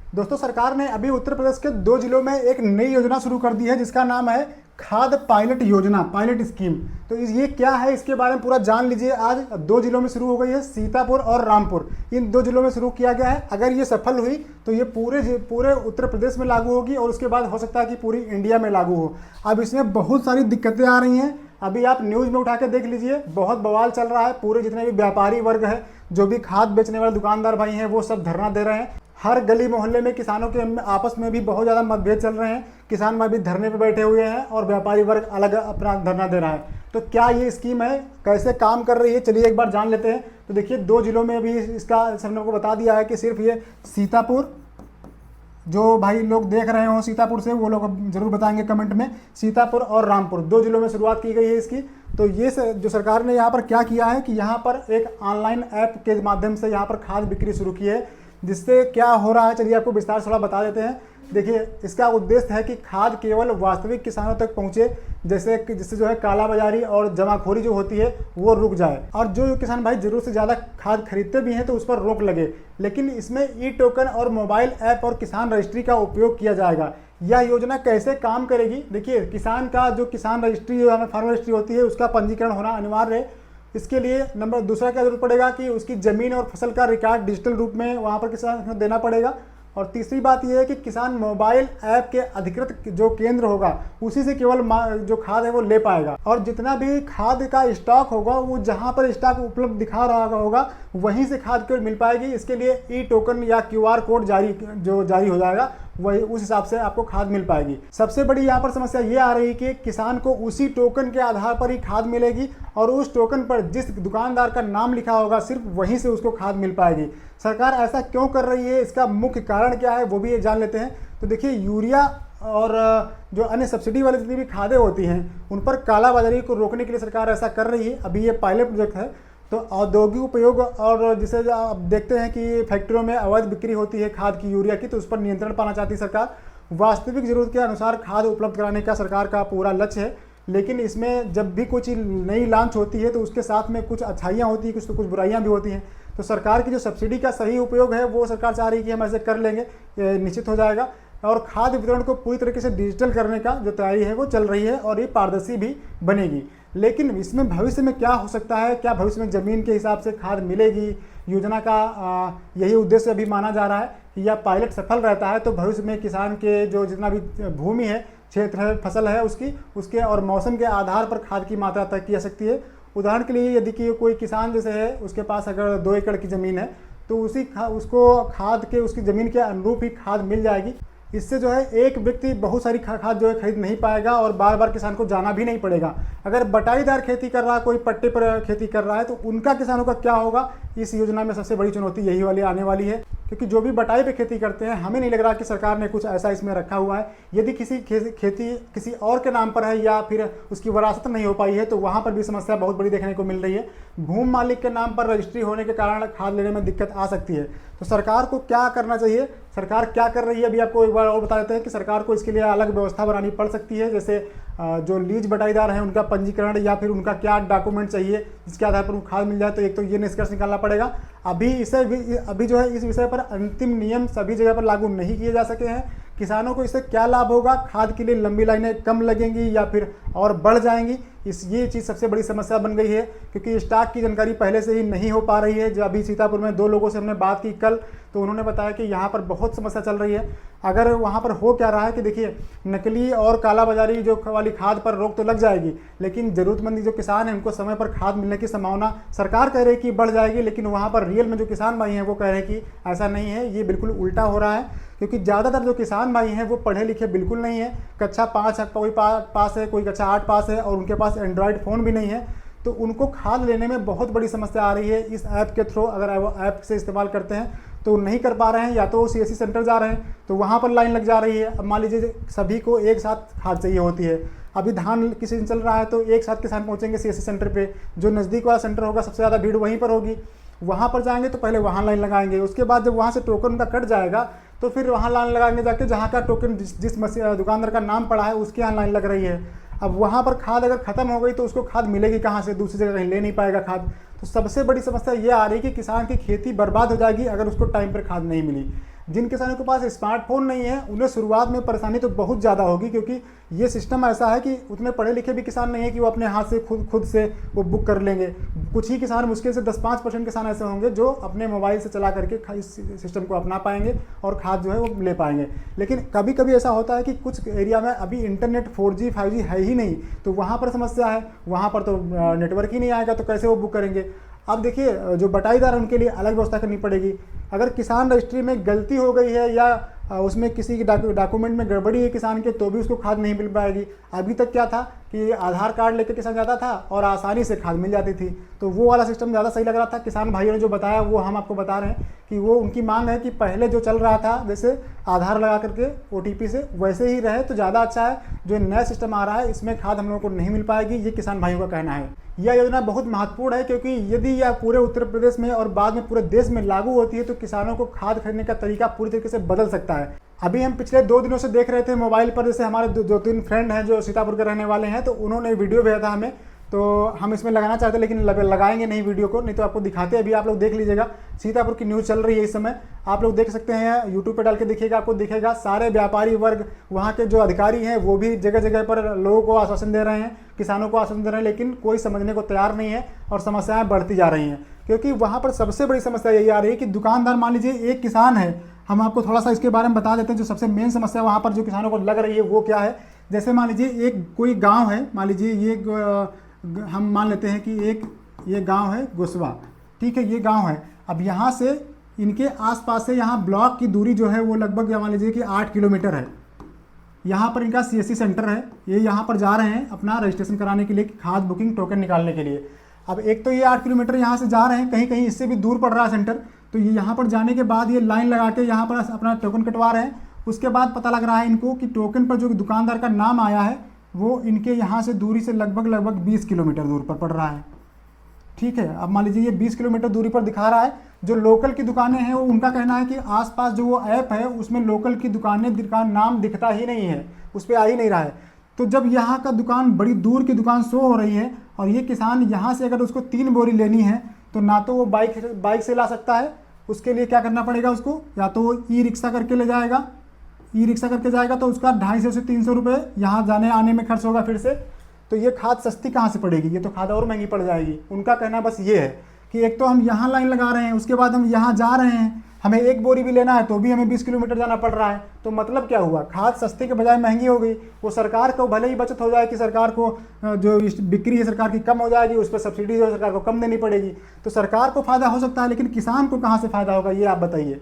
दोस्तों, सरकार ने अभी उत्तर प्रदेश के 2 जिलों में एक नई योजना शुरू कर दी है जिसका नाम है खाद पायलट योजना, पायलट स्कीम। तो ये क्या है, इसके बारे में पूरा जान लीजिए। आज 2 जिलों में शुरू हो गई है, सीतापुर और रामपुर। इन 2 जिलों में शुरू किया गया है। अगर ये सफल हुई तो ये पूरे उत्तर प्रदेश में लागू होगी और उसके बाद हो सकता है कि पूरी इंडिया में लागू हो। अब इसमें बहुत सारी दिक्कतें आ रही हैं। अभी आप न्यूज़ में उठा के देख लीजिए, बहुत बवाल चल रहा है। पूरे जितने भी व्यापारी वर्ग है, जो भी खाद बेचने वाले दुकानदार भाई हैं, वो सब धरना दे रहे हैं। हर गली मोहल्ले में किसानों के आपस में भी बहुत ज़्यादा मतभेद चल रहे हैं। किसान भाई भी धरने पर बैठे हुए हैं और व्यापारी वर्ग अलग अपना धरना दे रहा है। तो क्या ये स्कीम है, कैसे काम कर रही है, चलिए एक बार जान लेते हैं। तो देखिए, 2 जिलों में अभी इसका सबने को बता दिया है कि सिर्फ ये सीतापुर, जो भाई लोग देख रहे हो सीतापुर से, वो लोग जरूर बताएंगे कमेंट में। सीतापुर और रामपुर 2 जिलों में शुरुआत की गई है इसकी। तो ये जो सरकार ने यहाँ पर क्या किया है कि यहाँ पर एक ऑनलाइन ऐप के माध्यम से यहाँ पर खाद बिक्री शुरू की है। जिससे क्या हो रहा है, चलिए आपको विस्तार से थोड़ा बता देते हैं। देखिए, इसका उद्देश्य है कि खाद केवल वास्तविक किसानों तक पहुँचे, जिससे जो है कालाबाजारी और जमाखोरी जो होती है वो रुक जाए, और जो किसान भाई जरूरत से ज़्यादा खाद खरीदते भी हैं तो उस पर रोक लगे। लेकिन इसमें ई टोकन और मोबाइल ऐप और किसान रजिस्ट्री का उपयोग किया जाएगा। यह योजना कैसे काम करेगी? देखिए, किसान का जो किसान रजिस्ट्री, जो हमें फार्मर रजिस्ट्री होती है, उसका पंजीकरण होना अनिवार्य है। इसके लिए दूसरा क्या जरूरत पड़ेगा कि उसकी ज़मीन और फसल का रिकॉर्ड डिजिटल रूप में वहाँ पर किसान को देना पड़ेगा। और तीसरी बात यह है कि किसान मोबाइल ऐप के अधिकृत जो केंद्र होगा उसी से केवल जो खाद है वो ले पाएगा। और जितना भी खाद का स्टॉक होगा वो जहाँ पर स्टॉक उपलब्ध दिखा रहा होगा वहीं से खाद केवल मिल पाएगी। इसके लिए ई टोकन या QR कोड जारी हो जाएगा, वही उस हिसाब से आपको खाद मिल पाएगी। सबसे बड़ी यहाँ पर समस्या ये आ रही है कि किसान को उसी टोकन के आधार पर ही खाद मिलेगी और उस टोकन पर जिस दुकानदार का नाम लिखा होगा सिर्फ वहीं से उसको खाद मिल पाएगी। सरकार ऐसा क्यों कर रही है, इसका मुख्य कारण क्या है, वो भी ये जान लेते हैं। तो देखिए, यूरिया और जो अन्य सब्सिडी वाली जितनी भी खादें होती हैं उन पर कालाबाजारी को रोकने के लिए सरकार ऐसा कर रही है। अभी ये पायलट प्रोजेक्ट है। तो औद्योगिक उपयोग और जिसे आप देखते हैं कि फैक्ट्रियों में अवैध बिक्री होती है खाद की, यूरिया की, तो उस पर नियंत्रण पाना चाहती है सरकार। वास्तविक जरूरत के अनुसार खाद उपलब्ध कराने का सरकार का पूरा लक्ष्य है। लेकिन इसमें जब भी कुछ नई लॉन्च होती है तो उसके साथ में कुछ अच्छाइयाँ होती हैं, कुछ बुराइयाँ भी होती हैं। तो सरकार की जो सब्सिडी का सही उपयोग है वो सरकार चाह रही है कि हम ऐसे कर लेंगे, निश्चित हो जाएगा। और खाद्य वितरण को पूरी तरीके से डिजिटल करने का जो तैयारी है वो चल रही है और ये पारदर्शी भी बनेगी। लेकिन इसमें भविष्य में क्या हो सकता है, क्या भविष्य में ज़मीन के हिसाब से खाद मिलेगी? योजना का यही उद्देश्य अभी माना जा रहा है कि यह पायलट सफल रहता है तो भविष्य में किसान के जो जितना भी भूमि है, क्षेत्र है, फसल है, उसके और मौसम के आधार पर खाद की मात्रा तय की जा सकती है। उदाहरण के लिए यदि कि कोई किसान जैसे है, उसके पास अगर 2 एकड़ की ज़मीन है तो उसको खाद के उसकी ज़मीन के अनुरूप ही खाद मिल जाएगी। इससे जो है एक व्यक्ति बहुत सारी खाद जो है खरीद नहीं पाएगा और बार बार किसान को जाना भी नहीं पड़ेगा। अगर बटाईदार खेती कर रहा है, कोई पट्टे पर खेती कर रहा है, तो उनका किसानों का क्या होगा? इस योजना में सबसे बड़ी चुनौती यही वाली आने वाली है, क्योंकि जो भी बटाई पे खेती करते हैं, हमें नहीं लग रहा कि सरकार ने कुछ ऐसा इसमें रखा हुआ है। यदि किसी खेती किसी और के नाम पर है या फिर उसकी वरासत नहीं हो पाई है तो वहाँ पर भी समस्या बहुत बड़ी देखने को मिल रही है। भूमि मालिक के नाम पर रजिस्ट्री होने के कारण खाद लेने में दिक्कत आ सकती है। तो सरकार को क्या करना चाहिए, सरकार क्या कर रही है, अभी आपको एक बार और बता देते हैं कि सरकार को इसके लिए अलग व्यवस्था बनानी पड़ सकती है। जैसे जो लीज बटाईदार हैं उनका पंजीकरण या फिर उनका क्या डॉक्यूमेंट चाहिए जिसके आधार पर खाद मिल जाए, तो एक तो ये निष्कर्ष निकालना पड़ेगा। अभी जो है इस विषय पर अंतिम नियम सभी जगह पर लागू नहीं किए जा सके हैं। किसानों को इससे क्या लाभ होगा, खाद के लिए लंबी लाइनें कम लगेंगी या फिर और बढ़ जाएंगी, ये चीज़ सबसे बड़ी समस्या बन गई है। क्योंकि स्टॉक की जानकारी पहले से ही नहीं हो पा रही है। जो अभी सीतापुर में 2 लोगों से हमने बात की कल, तो उन्होंने बताया कि यहाँ पर बहुत समस्या चल रही है। अगर वहाँ पर हो क्या रहा है कि देखिए, नकली और कालाबाजारी जो वाली खाद पर रोक तो लग जाएगी, लेकिन ज़रूरतमंद जो किसान हैं उनको समय पर खाद मिलने की संभावना सरकार कह रही है कि बढ़ जाएगी, लेकिन वहाँ पर रियल में जो किसान भाई हैं वो कह रहे हैं कि ऐसा नहीं है, ये बिल्कुल उल्टा हो रहा है। क्योंकि ज़्यादातर जो किसान भाई हैं वो पढ़े लिखे बिल्कुल नहीं है। कक्षा 5 कोई पास है, कोई कक्षा 8 पास है और उनके पास एंड्रॉयड फ़ोन भी नहीं है, तो उनको खाद लेने में बहुत बड़ी समस्या आ रही है। इस ऐप के थ्रू अगर वो ऐप से इस्तेमाल करते हैं तो नहीं कर पा रहे हैं, या तो CSC सेंटर जा रहे हैं तो वहाँ पर लाइन लग जा रही है। अब मान लीजिए सभी को एक साथ खाद चाहिए होती है, अभी धान किसी दिन चल रहा है तो एक साथ किसान पहुँचेंगे CSC सेंटर पे, जो नज़दीक वाला सेंटर होगा सबसे ज़्यादा भीड़ वहीं पर होगी। वहाँ पर जाएंगे तो पहले वहाँ लाइन लगाएंगे, उसके बाद जब वहाँ से टोकन उनका कट जाएगा तो फिर वहाँ लाइन लगाएंगे जाके जहाँ का टोकन जिस दुकानदार का नाम पड़ा है उसके यहाँ लाइन लग रही है। अब वहाँ पर खाद अगर ख़त्म हो गई तो उसको खाद मिलेगी कहाँ से, दूसरी जगह कहीं ले नहीं पाएगा खाद। तो सबसे बड़ी समस्या ये आ रही है कि किसान की खेती बर्बाद हो जाएगी अगर उसको टाइम पर खाद नहीं मिली। जिन किसानों के पास स्मार्टफोन नहीं है उन्हें शुरुआत में परेशानी तो बहुत ज़्यादा होगी, क्योंकि ये सिस्टम ऐसा है कि उतने पढ़े लिखे भी किसान नहीं है कि वो अपने हाथ से खुद से वो बुक कर लेंगे। कुछ ही किसान, मुश्किल से 10-5% किसान ऐसे होंगे जो अपने मोबाइल से चला करके इस सिस्टम को अपना पाएंगे और खाद जो है वो ले पाएंगे। लेकिन कभी कभी ऐसा होता है कि कुछ एरिया में अभी इंटरनेट 4G 5G है ही नहीं, तो वहाँ पर समस्या है, वहाँ पर तो नेटवर्क ही नहीं आएगा, तो कैसे वो बुक करेंगे। अब देखिए, जो बटाईदार है उनके लिए अलग व्यवस्था करनी पड़ेगी। अगर किसान रजिस्ट्री में गलती हो गई है या उसमें किसी की डॉक्यूमेंट में गड़बड़ी है किसान के, तो भी उसको खाद नहीं मिल पाएगी। अभी तक क्या था कि आधार कार्ड लेकर किसान जाता था और आसानी से खाद मिल जाती थी, तो वो वाला सिस्टम ज़्यादा सही लग रहा था। किसान भाइयों ने जो बताया वो हम आपको बता रहे हैं कि वो उनकी मांग है कि पहले जो चल रहा था जैसे आधार लगा करके OTP से, वैसे ही रहे तो ज़्यादा अच्छा है। जो नया सिस्टम आ रहा है इसमें खाद हम लोगों को नहीं मिल पाएगी, ये किसान भाइयों का कहना है। यह योजना बहुत महत्वपूर्ण है, क्योंकि यदि यह पूरे उत्तर प्रदेश में और बाद में पूरे देश में लागू होती है तो किसानों को खाद खरीदने का तरीका पूरी तरीके से बदल सकता है। अभी हम पिछले 2 दिनों से देख रहे थे मोबाइल पर, जैसे हमारे 2-3 फ्रेंड हैं जो सीतापुर के रहने वाले हैं, तो उन्होंने वीडियो भेजा था हमें, तो हम इसमें लगाना चाहते हैं लेकिन लगाएंगे नहीं वीडियो को, नहीं तो आपको दिखाते हैं। अभी आप लोग देख लीजिएगा, सीतापुर की न्यूज़ चल रही है इस समय, आप लोग देख सकते हैं, यूट्यूब पे डाल के देखिएगा, आपको दिखेगा। सारे व्यापारी वर्ग, वहाँ के जो अधिकारी हैं वो भी जगह जगह पर लोगों को आश्वासन दे रहे हैं, किसानों को आश्वासन दे रहे हैं, लेकिन कोई समझने को तैयार नहीं है और समस्याएं बढ़ती जा रही हैं। क्योंकि वहाँ पर सबसे बड़ी समस्या यही आ रही है कि दुकानदार, मान लीजिए एक किसान है, हम आपको थोड़ा सा इसके बारे में बता देते हैं। जो सबसे मेन समस्या वहाँ पर जो किसानों को लग रही है वो क्या है। जैसे मान लीजिए एक कोई गांव है, मान लीजिए ये हम मान लेते हैं कि ये गांव है गोसवा, ठीक है, ये गांव है। अब यहाँ से इनके आसपास से यहाँ ब्लॉक की दूरी जो है वो लगभग मान लीजिए कि 8 किलोमीटर है। यहाँ पर इनका CSC सेंटर है, ये यहाँ पर जा रहे हैं अपना रजिस्ट्रेशन कराने के लिए, खाद बुकिंग टोकन निकालने के लिए। अब एक तो ये 8 किलोमीटर यहाँ से जा रहे हैं, कहीं कहीं इससे भी दूर पड़ रहा है सेंटर, तो ये यहाँ पर जाने के बाद ये लाइन लगा के यहाँ पर अपना टोकन कटवा रहे हैं। उसके बाद पता लग रहा है इनको कि टोकन पर जो दुकानदार का नाम आया है वो इनके यहाँ से दूरी से लगभग 20 किलोमीटर दूर पर पड़ रहा है, ठीक है। अब मान लीजिए ये 20 किलोमीटर दूरी पर दिखा रहा है। जो लोकल की दुकानें हैं वो उनका कहना है कि आसपास जो वो ऐप है उसमें लोकल की दुकान नाम दिखता ही नहीं है, उस पर आ ही नहीं रहा है। तो जब यहाँ का दुकान, बड़ी दूर की दुकान शो हो रही है और ये किसान यहाँ से अगर उसको 3 बोरी लेनी है तो ना तो वो बाइक से ला सकता है, उसके लिए क्या करना पड़ेगा उसको, या तो वो ई-रिक्शा करके ले जाएगा, ई-रिक्शा करके जाएगा तो उसका 250 से 300 रुपये यहाँ जाने आने में खर्च होगा फिर से। तो ये खाद सस्ती कहाँ से पड़ेगी, ये तो खाद और महंगी पड़ जाएगी। उनका कहना बस ये है कि एक तो हम यहाँ लाइन लगा रहे हैं, उसके बाद हम यहाँ जा रहे हैं, हमें 1 बोरी भी लेना है तो भी हमें 20 किलोमीटर जाना पड़ रहा है। तो मतलब क्या हुआ, खाद सस्ते के बजाय महंगी हो गई। वो सरकार को भले ही बचत हो जाए कि सरकार को जो बिक्री है सरकार की कम हो जाएगी, उस पर सब्सिडी जो सरकार को कम देनी पड़ेगी, तो सरकार को फ़ायदा हो सकता है, लेकिन किसान को कहाँ से फ़ायदा होगा ये आप बताइए।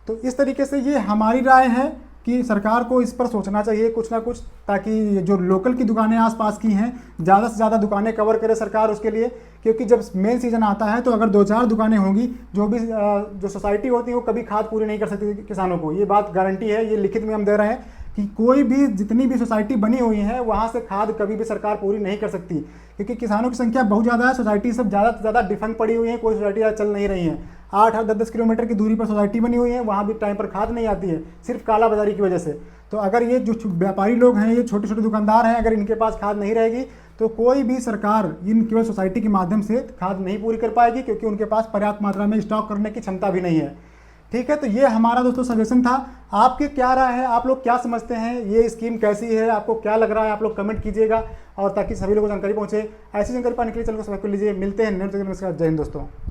तो इस तरीके से ये हमारी राय है कि सरकार को इस पर सोचना चाहिए कुछ ना कुछ, ताकि जो लोकल की दुकानें आसपास की हैं ज़्यादा से ज़्यादा दुकानें कवर करे सरकार उसके लिए। क्योंकि जब मेन सीज़न आता है तो अगर 2-4 दुकानें होंगी, जो भी जो सोसाइटी होती है वो कभी खाद पूरी नहीं कर सकती किसानों को, ये बात गारंटी है, ये लिखित में हम दे रहे हैं कि कोई भी जितनी भी सोसाइटी बनी हुई है वहाँ से खाद कभी भी सरकार पूरी नहीं कर सकती, क्योंकि किसानों की संख्या बहुत ज़्यादा है। सोसाइटी सब ज़्यादा से ज़्यादा डिफंग पड़ी हुई है, कोई सोसाइटी ज़्यादा चल नहीं रही है। 8-10 किलोमीटर की दूरी पर सोसाइटी बनी हुई है, वहाँ भी टाइम पर खाद नहीं आती है, सिर्फ काला बाजारी की वजह से। तो अगर ये जो व्यापारी लोग हैं, ये छोटे छोटे दुकानदार हैं, अगर इनके पास खाद नहीं रहेगी तो कोई भी सरकार इन केवल सोसाइटी के माध्यम से खाद नहीं पूरी कर पाएगी, क्योंकि उनके पास पर्याप्त मात्रा में स्टॉक करने की क्षमता भी नहीं है। ठीक है, तो ये हमारा दोस्तों सजेशन था। आपकी क्या राय है, आप लोग क्या समझते हैं, ये स्कीम कैसी है, आपको क्या लग रहा है, आप लोग कमेंट कीजिएगा, और ताकि सभी लोगों को जानकारी पहुंचे। ऐसी जानकारी पाने के लिए चैनल को सब्सक्राइब कर लीजिए। मिलते हैं नेक्स्ट वीडियो में। जय हिंद दोस्तों।